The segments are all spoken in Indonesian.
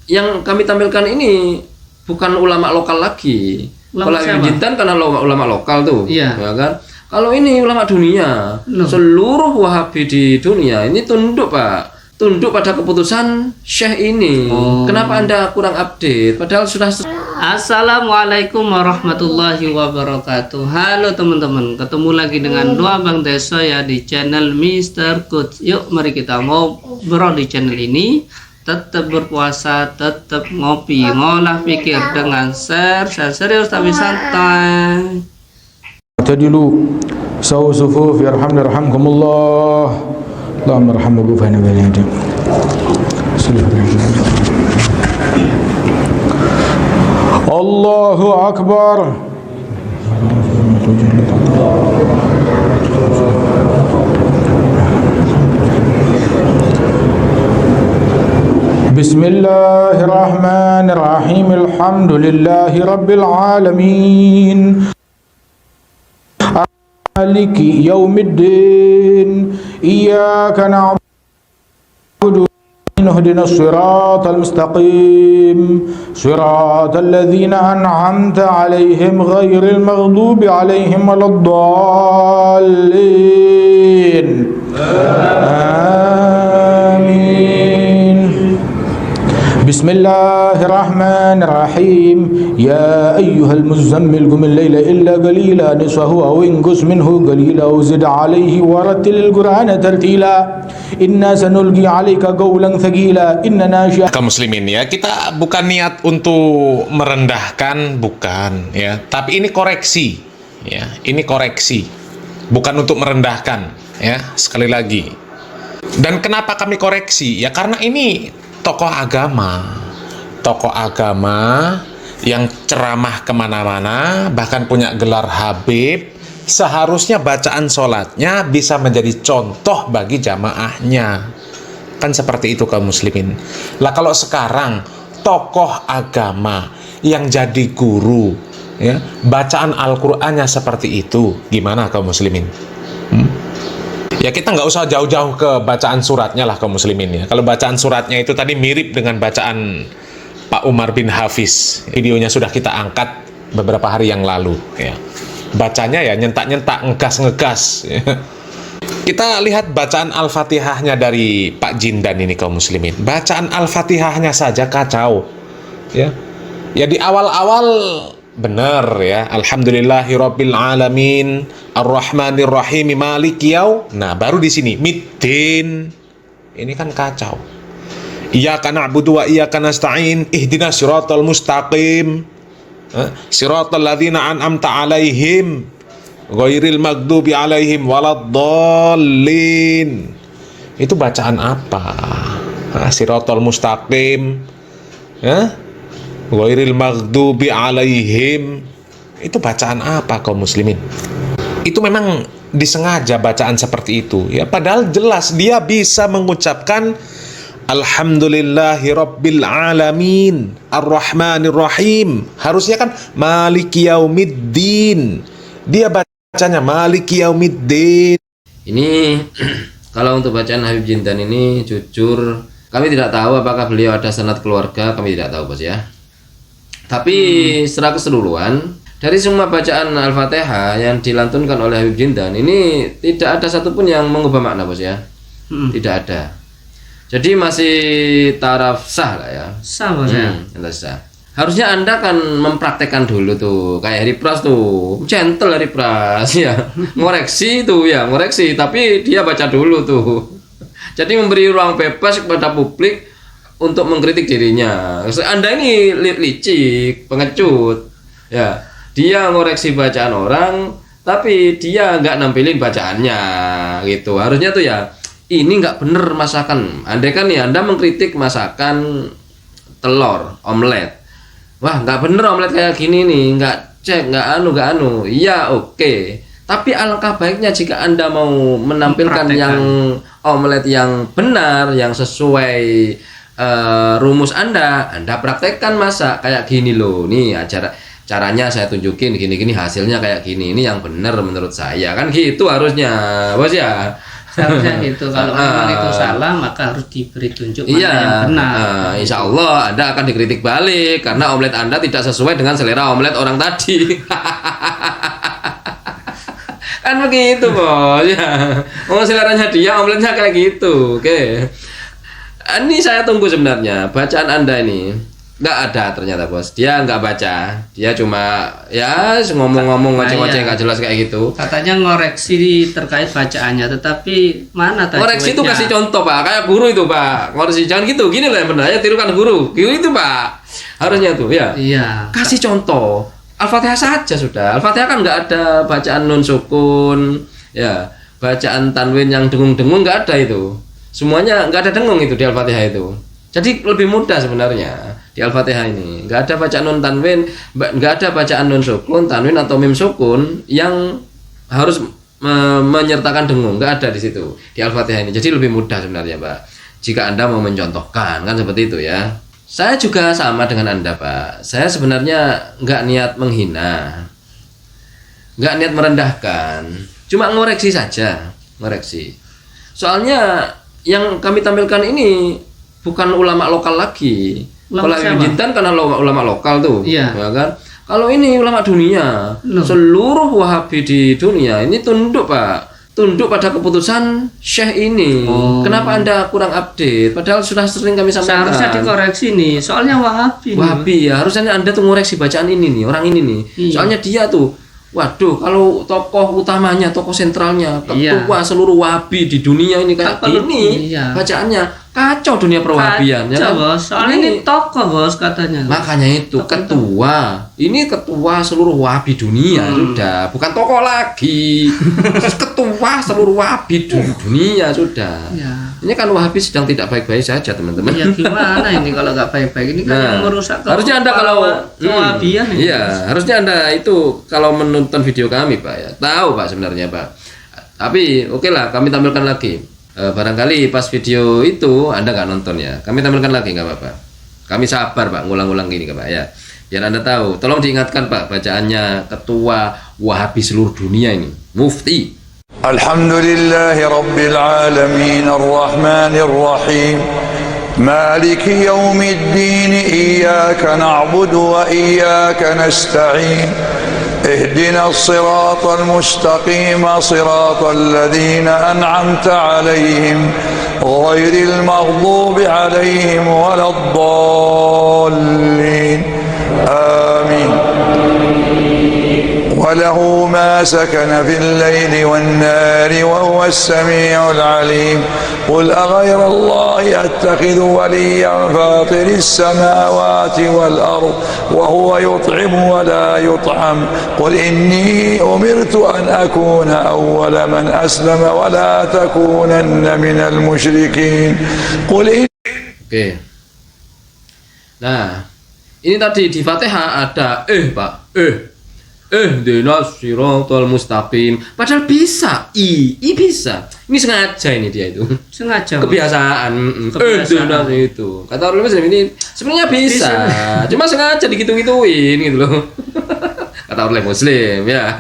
yang kami tampilkan ini bukan ulama lokal lagi. Kalau Habib Jintan karena ulama lokal tuh, ya kan? Kalau ini ulama dunia, seluruh Wahabi di dunia ini tunduk Pak, tunduk pada keputusan Syekh ini. Kenapa Anda kurang update? Padahal sudah. Assalamualaikum warahmatullahi wabarakatuh. Halo teman-teman, ketemu lagi dengan Dua Bang Deso ya di channel Mr. Coach. Yuk mari kita ngobrol di channel ini. Tetap berpuasa, tetap ngopi, ngolah pikir dengan share serius tapi santai. Tadilu sawu sufuf yarhamni yarhamkumullah. Allahumma arham ghufana bani adam. Allahu akbar. Bismillahirrahmanirrahim. Alhamdulillahi rabbil alamin. Maliki yaumiddin. Iyyaka na'budu ihdinas siratal mustaqim. Siratal ladzina an'amta 'alaihim ghairil maghdubi 'alaihim waladdallin. Bismillahirrahmanirrahim. Ya ayyuhal muzammil qum al-laila illa qalila nisfahu aw inqus minhu qalila aw zid alayhi warattilil qur'ana tartila inna sanulqi 'alaika qawlan thaqila inna nashi'at. Kaum muslimin ya, kita bukan niat untuk merendahkan, bukan ya, tapi ini koreksi ya, ini koreksi, bukan untuk merendahkan ya, sekali lagi. Dan kenapa kami koreksi? Ya karena ini tokoh agama yang ceramah kemana-mana, bahkan punya gelar Habib. Seharusnya bacaan sholatnya bisa menjadi contoh bagi jamaahnya. Kan seperti itu kaum muslimin. Lah kalau sekarang tokoh agama yang jadi guru, ya, bacaan Al-Qur'annya seperti itu, gimana kaum muslimin? Ya kita nggak usah jauh-jauh ke bacaan suratnya lah kaum muslimin ya. Kalau bacaan suratnya itu tadi mirip dengan bacaan Pak Umar bin Hafiz. Videonya sudah kita angkat beberapa hari yang lalu ya. Bacanya ya nyentak-nyentak, ngegas-ngegas ya. Kita lihat bacaan Al-Fatihahnya dari Pak Jindan ini kaum muslimin. Bacaan Al-Fatihahnya saja kacau ya. Ya di awal-awal benar ya, alhamdulillahirabbil alamin arrahmanirrahim maliki yaum. Nah, baru di sini middin. Ini kan kacau. Iyyaka na'budu wa iyyaka nasta'in ihdinas siratal mustaqim. Siratal ladzina an'amta 'alaihim ghairil maghdubi 'alaihim waladdallin. Itu bacaan apa? Siratal mustaqim. Ghairil maghdubi 'alaihim. Itu bacaan apa kaum muslimin? Itu memang disengaja bacaan seperti itu ya, padahal jelas dia bisa mengucapkan alhamdulillahirabbil alamin arrahmanirrahim. Harusnya kan maliki yaumiddin. Dia bacanya maliki yaumiddin. Ini kalau untuk bacaan Habib Jintan ini jujur kami tidak tahu apakah beliau ada sanad keluarga, kami tidak tahu bos ya. Tapi secara keseluruhan dari semua bacaan Al-Fatihah yang dilantunkan oleh Habib Jintan ini tidak ada satupun yang mengubah makna bos ya. Tidak ada. Jadi masih taraf sah lah ya. Sah bos ya. Sah. Harusnya Anda kan mempraktekkan dulu tuh, kayak Hari Pras tuh, gentle Hari Pras ya, ngoreksi tuh ya, ngoreksi, tapi dia baca dulu tuh. Jadi memberi ruang bebas kepada publik untuk mengkritik dirinya. Anda ini licik, pengecut, ya. Dia ngoreksi bacaan orang, tapi dia nggak nampilin bacaannya, gitu. Harusnya tuh ya, ini nggak bener masakan. Andai kan ya Anda mengkritik masakan telur, omelet. Wah, nggak bener omelet kayak gini nih, nggak cek, nggak anu. Iya, oke. Tapi alangkah baiknya jika Anda mau menampilkan yang omelet yang benar, yang sesuai rumus Anda praktekkan masak kayak gini loh. Nih caranya saya tunjukin gini-gini, hasilnya kayak gini. Ini yang benar menurut saya. Kan gitu harusnya, bos ya. Seharusnya gitu. Kalau memang itu salah maka harus diberi tunjuk mana yang benar. Insya Allah Anda akan dikritik balik karena omelet Anda tidak sesuai dengan selera omelet orang tadi. Kan begitu bos ya. Oh, seleranya dia omeletnya kayak gitu. Oke. Ini saya tunggu sebenarnya bacaan Anda ini. Nggak ada ternyata bos. Dia nggak baca. Dia cuma ya ngomong-ngomong ngoceh-ngoceh nggak jelas kayak gitu. Katanya ngoreksi terkait bacaannya, tetapi mana tadi? Koreksi itu kasih contoh pak, kayak guru itu pak. Koreksi jangan gitu, gini lah yang benar. Ya tirukan guru. Gitu pak. Harusnya tuh ya. Iya. Kasih contoh. Al-Fatihah saja sudah. Al-Fatihah kan nggak ada bacaan nun sukun, ya bacaan tanwin yang dengung-dengung nggak ada itu. Semuanya nggak ada dengung itu di Al-Fatihah itu. Jadi lebih mudah sebenarnya di Al-Fatihah ini. Nggak ada bacaan nun tanwin, nggak ada bacaan nun sukun, tanwin atau mim sukun yang harus menyertakan dengung. Nggak ada di situ di Al-Fatihah ini. Jadi lebih mudah sebenarnya pak. Jika Anda mau mencontohkan kan seperti itu ya. Saya juga sama dengan Anda Pak. Saya sebenarnya nggak niat menghina, nggak niat merendahkan, cuma ngoreksi saja, ngoreksi. Soalnya yang kami tampilkan ini bukan ulama lokal lagi. Kalau Jintan karena ulama lokal tuh, iya. Ya kan? Kalau ini ulama dunia, seluruh Wahabi di dunia ini tunduk Pak. Tunduk pada keputusan Syekh ini. Kenapa Anda kurang update? Padahal sudah sering kami sampaikan. Seharusnya dikoreksi nih. Soalnya Wahabi. Wahabi ya, harusnya Anda tuh ngoreksi bacaan ini nih, orang ini nih. Iya. Soalnya dia tuh, waduh, kalau tokoh utamanya, tokoh sentralnya, ketua seluruh Wahabi di dunia ini kayak gini, bacaannya kacau dunia perwahabian. Kacau, ya kan? Bos. Soalnya ini tokoh bos katanya. Makanya itu ketua. Ini ketua seluruh Wahabi dunia sudah, bukan tokoh lagi. Ketua seluruh Wahabi dunia sudah. Ya. Ini kan Wahabi sedang tidak baik-baik saja teman-teman. Ya gimana ini kalau nggak baik-baik ini kan yang merusak. Harusnya Anda kalau Wahabian ini. Iya, harusnya Anda itu kalau menonton video kami Pak ya, tahu Pak sebenarnya Pak. Tapi oke lah, kami tampilkan lagi. Barangkali pas video itu Anda nggak nonton ya, kami tampilkan lagi nggak apa-apa. Kami sabar Pak, ngulang-ngulang gini Pak ya, biar Anda tahu. Tolong diingatkan Pak bacaannya ketua Wahabi seluruh dunia ini, Mufti. Alhamdulillahi Rabbil Alamin Ar-Rahmanir Rahim Maliki Yawmiddin Iyyaka na'budu wa iyyaka nasta'in اهدنا الصراط المستقيم صراط الذين أنعمت عليهم غير المغضوب عليهم ولا الضالين آمين وله ما سكن في الليل والنهار وهو السميع العليم قل أغير الله أتخذ وليا فاطر السماوات والأرض وهو يطعم ولا يطعم قل إني أمرت أن أكون أول من أسلم ولا تكونن من المشركين قل إن Oke. Nah, ini tadi di Fatihah ada Pak, ihdinas siratal mustaqim. Padahal bisa, bisa. Ini sengaja ini dia itu. Sengaja. Kebiasaan. Ihdinas itu. Kata orang Muslim ini sebenarnya bisa. Cuma sengaja digitu-gituin gitu loh. Kata orang Muslim ya.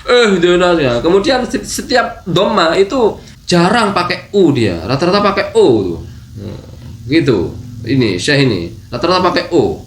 Ihdinas ya. Kemudian setiap dhamma itu jarang pakai u dia. Rata-rata pakai o tuh. Gitu. Ini Syekh ini rata-rata pakai o.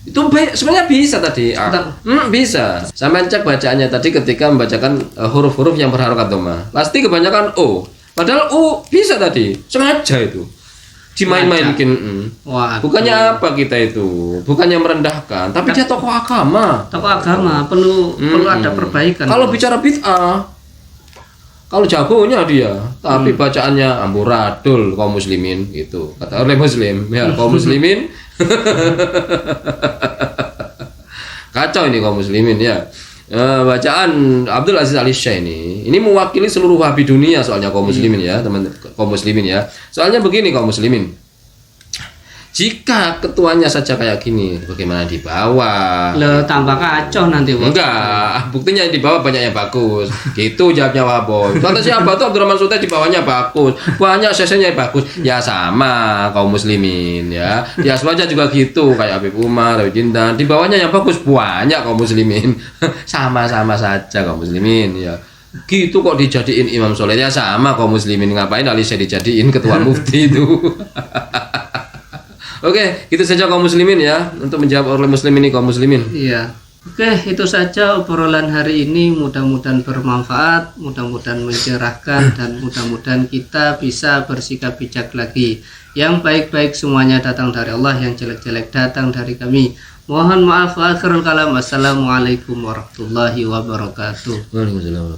Itu sebenarnya bisa tadi. Bisa. Sampai cek bacaannya tadi ketika membacakan huruf-huruf yang berharokat dhamma. Pasti kebanyakan o. Padahal o bisa tadi. Sengaja itu. Dimain-mainkin. Bukannya apa kita itu? Bukannya merendahkan, tapi dia tokoh agama. Tokoh agama perlu ada perbaikan. Kalau bicara bid'ah, kalau jagonya dia, tapi bacaannya amburadul kaum muslimin gitu. Kata oleh muslim, ya kaum muslimin. Kacau ini kaum muslimin ya. Bacaan Abdul Aziz Al-Syekh ini mewakili seluruh Wahabi dunia soalnya kaum muslimin ya, teman kaum muslimin ya. Soalnya begini kaum muslimin. Jika ketuanya saja kayak gini, bagaimana di bawah? Loh, tambah kacau nanti. Enggak, buktinya di bawah banyak yang bagus. Gitu jawabnya Waboy. Contoh siapa tuh Abdurrahman Sultan di bawahnya bagus. Banyak sesenya yang bagus. Ya sama kaum muslimin ya. Di Aswaja juga gitu kayak Habib Umar, Habib Jindan. Di bawahnya yang bagus banyak kaum muslimin. Sama-sama saja kaum muslimin ya. gitu kok dijadiin imam soleh. Ya sama kaum muslimin, ngapain Ali saya dijadiin ketua mufti itu. Oke, itu saja kaum muslimin ya, untuk menjawab oleh muslim ini kaum muslimin. Iya. Oke, itu saja obrolan hari ini. Mudah-mudahan bermanfaat, mudah-mudahan mencerahkan, dan mudah-mudahan kita bisa bersikap bijak lagi. Yang baik-baik semuanya datang dari Allah, yang jelek-jelek datang dari kami. Mohon maaf, akhirul kalam. Assalamualaikum warahmatullahi wabarakatuh. Waalaikumsalam.